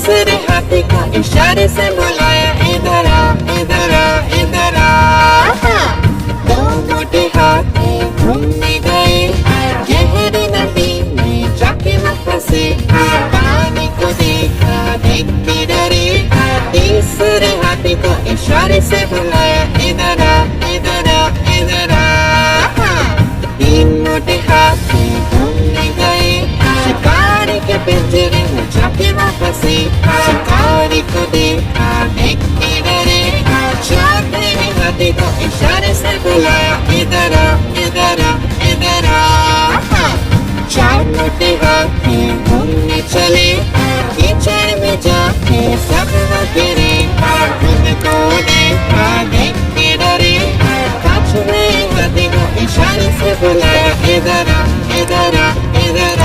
तीसरे हाथी को इशारे से बुलाया, इधर आ, इधर आ, इधर आ। दो मोटे हाथी घूमने गए गहरी नदी में, जाके वो फंसे। पानी को देखा, देख के डरे। तीसरे हाथी को इशारे से बुलाया, इधर आ, इधर आ, इधर आ। तीन मोटे हाथी घूमने गए शिकारी के पिंजरे में, जाके वो फंसे। शिकारी को देखा, देख के डरे। चौथे हाथी को इशारे से बुलाया, इधर आ, इधर आ, इधर आ। चार मोटे हाथी घूमने चले कीचड़ में, जाके सब वो गिरे। उनको देखा, देख के डरे। पांचवें हाथी को इशारे से बुलाया, इधर आ, इधर आ, इधर आ।